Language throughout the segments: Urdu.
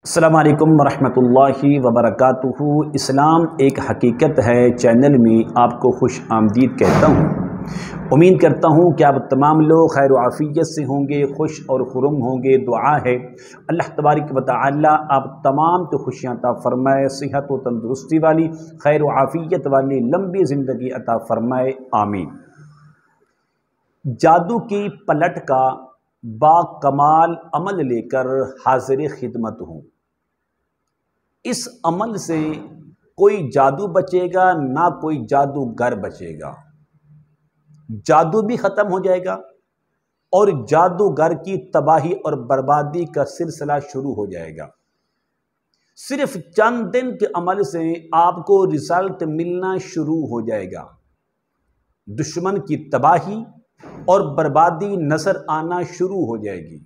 السلام علیکم ورحمۃ اللہ وبرکاتہ۔ اسلام ایک حقیقت ہے چینل میں آپ کو خوش آمدید کہتا ہوں۔ امید کرتا ہوں کہ آپ تمام لوگ خیر و عافیت سے ہوں گے، خوش اور خرم ہوں گے۔ دعا ہے اللہ تبارک و تعالی آپ تمام کو خوشیاں عطا فرمائے، صحت و تندرستی والی، خیر و عافیت والی لمبی زندگی عطا فرمائے، آمین۔ جادو کی پلٹ کا با کمال عمل لے کر حاضر خدمت ہوں۔ اس عمل سے کوئی جادو بچے گا نہ کوئی جادوگر بچے گا۔ جادو بھی ختم ہو جائے گا اور جادوگر کی تباہی اور بربادی کا سلسلہ شروع ہو جائے گا۔ صرف چند دن کے عمل سے آپ کو رزلٹ ملنا شروع ہو جائے گا۔ دشمن کی تباہی اور بربادی نظر آنا شروع ہو جائے گی۔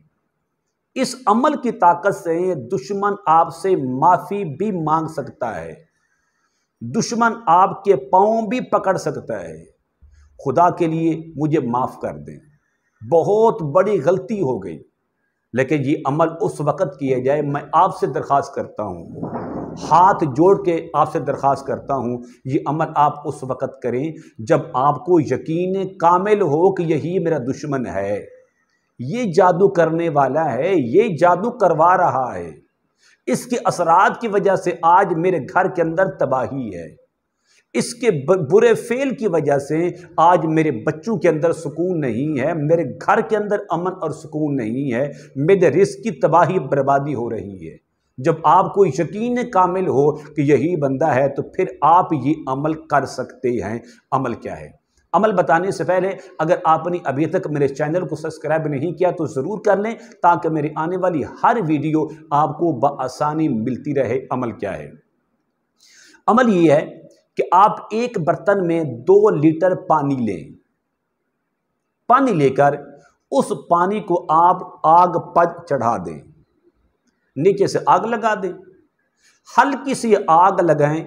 اس عمل کی طاقت سے دشمن آپ سے معافی بھی مانگ سکتا ہے، دشمن آپ کے پاؤں بھی پکڑ سکتا ہے۔ خدا کے لیے مجھے معاف کر دیں، بہت بڑی غلطی ہو گئی، لیکن یہ عمل اس وقت کیا جائے۔ میں آپ سے درخواست کرتا ہوں، ہاتھ جوڑ کے آپ سے درخواست کرتا ہوں، یہ عمل آپ اس وقت کریں جب آپ کو یقین کامل ہو کہ یہی میرا دشمن ہے، یہ جادو کرنے والا ہے، یہ جادو کروا رہا ہے، اس کے اثرات کی وجہ سے آج میرے گھر کے اندر تباہی ہے، اس کے برے فعل کی وجہ سے آج میرے بچوں کے اندر سکون نہیں ہے، میرے گھر کے اندر امن اور سکون نہیں ہے، میرے رزق کی تباہی بربادی ہو رہی ہے۔ جب آپ کو یقین کامل ہو کہ یہی بندہ ہے تو پھر آپ یہ عمل کر سکتے ہیں۔ عمل کیا ہے؟ عمل بتانے سے پہلے اگر آپ نے ابھی تک میرے چینل کو سبسکرائب نہیں کیا تو ضرور کر لیں تاکہ میری آنے والی ہر ویڈیو آپ کو بآسانی ملتی رہے۔ عمل کیا ہے؟ عمل یہ ہے کہ آپ ایک برتن میں 2 لیٹر پانی لیں، پانی لے کر اس پانی کو آپ آگ پر چڑھا دیں، نیچے سے آگ لگا دیں، ہلکی سی آگ لگائیں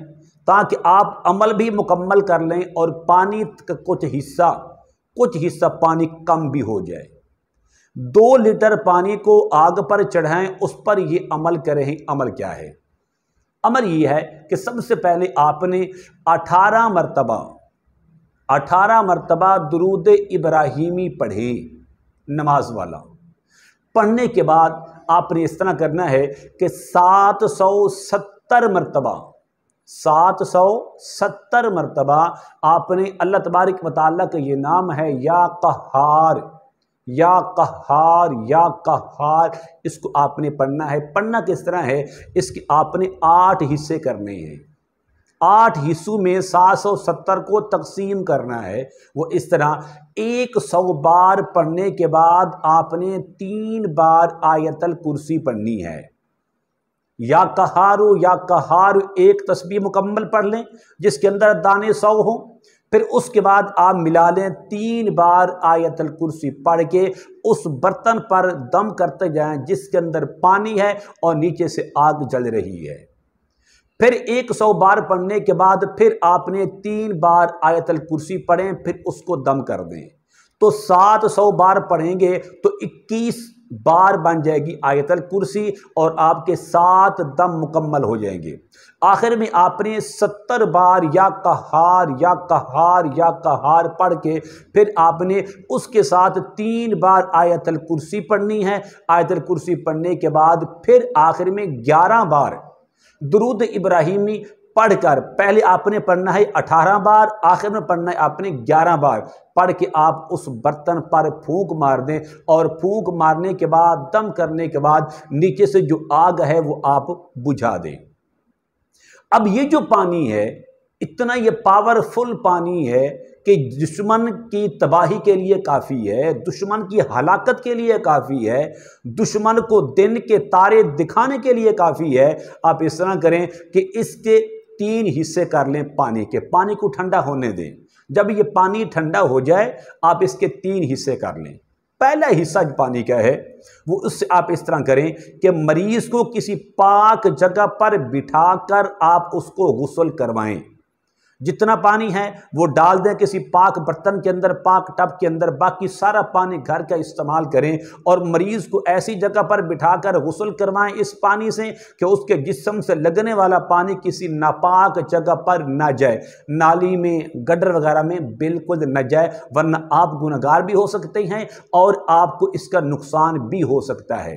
تاکہ آپ عمل بھی مکمل کر لیں اور پانی کا کچھ حصہ پانی کم بھی ہو جائے۔ 2 لیٹر پانی کو آگ پر چڑھائیں، اس پر یہ عمل کریں۔ عمل کیا ہے؟ عمل یہ ہے کہ سب سے پہلے آپ نے 18 مرتبہ درود ابراہیمی پڑھیں، نماز والا۔ پڑھنے کے بعد آپ نے اس طرح کرنا ہے کہ 770 مرتبہ آپ نے اللہ تبارک و تعالیٰ کا یہ نام ہے یا قہار، یا قہار، یا قہار، اس کو آپ نے پڑھنا ہے۔ پڑھنا کس طرح ہے؟ اس کے آپ نے 8 حصے کرنے ہیں، 8 حصوں میں 770 کو تقسیم کرنا ہے۔ وہ اس طرح 100 بار پڑھنے کے بعد آپ نے 3 بار آیت الکرسی پڑھنی ہے۔ یا قہارو یا قہار ایک تسبیح مکمل پڑھ لیں جس کے اندر دانے 100 ہوں، پھر اس کے بعد آپ ملا لیں 3 بار آیت الکرسی پڑھ کے اس برتن پر دم کرتے جائیں جس کے اندر پانی ہے اور نیچے سے آگ جل رہی ہے۔ پھر 100 بار پڑھنے کے بعد پھر آپ نے 3 بار آیت الکرسی پڑھیں، پھر اس کو دم کر دیں، تو 700 بار پڑھیں گے تو 21 بار بن جائے گی آیت الکرسی اور آپ کے 7 دم مکمل ہو جائیں گے۔ آخر میں آپ نے 70 بار یا قہار یا قہار یا قہار پڑھ کے پھر آپ نے اس کے ساتھ 3 بار آیت الکرسی پڑھنی ہے۔ آیت الکرسی پڑھنے کے بعد پھر آخر میں 11 بار درود ابراہیمی پڑھ کر، پہلے آپ نے پڑھنا ہے 18 بار، آخر میں پڑھنا ہے آپ نے 11 بار پڑھ کے آپ اس برتن پر پھونک مار دیں، اور پھونک مارنے کے بعد دم کرنے کے بعد نیچے سے جو آگ ہے وہ آپ بجھا دیں۔ اب یہ جو پانی ہے اتنا یہ پاورفل پانی ہے کہ دشمن کی تباہی کے لیے کافی ہے، دشمن کی ہلاکت کے لیے کافی ہے، دشمن کو دن کے تارے دکھانے کے لیے کافی ہے۔ آپ اس طرح کریں کہ اس کے 3 حصے کر لیں پانی کے، پانی کو ٹھنڈا ہونے دیں۔ جب یہ پانی ٹھنڈا ہو جائے آپ اس کے 3 حصے کر لیں۔ پہلا حصہ جو پانی کا ہے وہ اس سے آپ اس طرح کریں کہ مریض کو کسی پاک جگہ پر بٹھا کر آپ اس کو غسل کروائیں۔ جتنا پانی ہے وہ ڈال دیں کسی پاک برتن کے اندر، پاک ٹب کے اندر، باقی سارا پانی گھر کا استعمال کریں اور مریض کو ایسی جگہ پر بٹھا کر غسل کروائیں اس پانی سے کہ اس کے جسم سے لگنے والا پانی کسی ناپاک جگہ پر نہ جائے، نالی میں، گڈر وغیرہ میں بالکل نہ جائے، ورنہ آپ گنہگار بھی ہو سکتے ہیں اور آپ کو اس کا نقصان بھی ہو سکتا ہے۔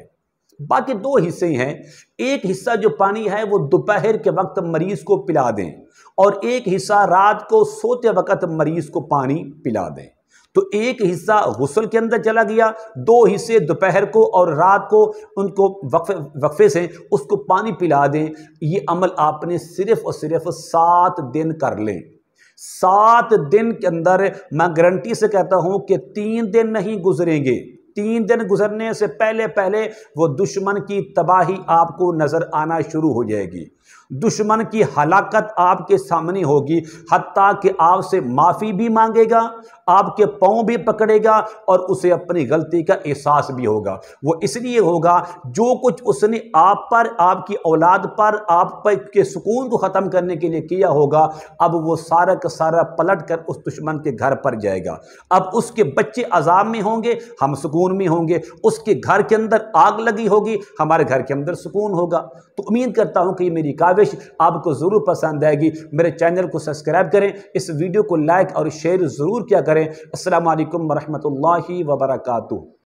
باقی دو حصے ہیں، ایک حصہ جو پانی ہے وہ دوپہر کے وقت مریض کو پلا دیں اور ایک حصہ رات کو سوتے وقت مریض کو پانی پلا دیں۔ تو ایک حصہ غسل کے اندر چلا گیا، دو حصے دوپہر کو اور رات کو ان کو وقفے سے اس کو پانی پلا دیں۔ یہ عمل آپ نے صرف اور صرف 7 دن کر لیں۔ 7 دن کے اندر میں گارنٹی سے کہتا ہوں کہ 3 دن نہیں گزریں گے، 3 دن گزرنے سے پہلے وہ دشمن کی تباہی آپ کو نظر آنا شروع ہو جائے گی، دشمن کی ہلاکت آپ کے سامنے ہوگی، حتیٰ کہ آپ سے معافی بھی مانگے گا، آپ کے پاؤں بھی پکڑے گا اور اسے اپنی غلطی کا احساس بھی ہوگا۔ وہ اس لیے ہوگا جو کچھ اس نے آپ پر، آپ کی اولاد پر، آپ پر کے سکون کو ختم کرنے کے لیے کیا ہوگا، اب وہ سارا کا سارا پلٹ کر اس دشمن کے گھر پر جائے گا۔ اب اس کے بچے عذاب میں ہوں گے، ہم سکون میں ہوں گے، اس کے گھر کے اندر آگ لگی ہوگی، ہمارے گھر کے اندر سکون ہوگا۔ تو امید کرتا ہوں کہ یہ میری کاوش آپ کو ضرور پسند آئے گی۔ میرے چینل کو سبسکرائب کریں، اس ویڈیو کو لائک اور شیئر ضرور کیا کریں۔ السلام علیکم ورحمۃ اللہ وبرکاتہ۔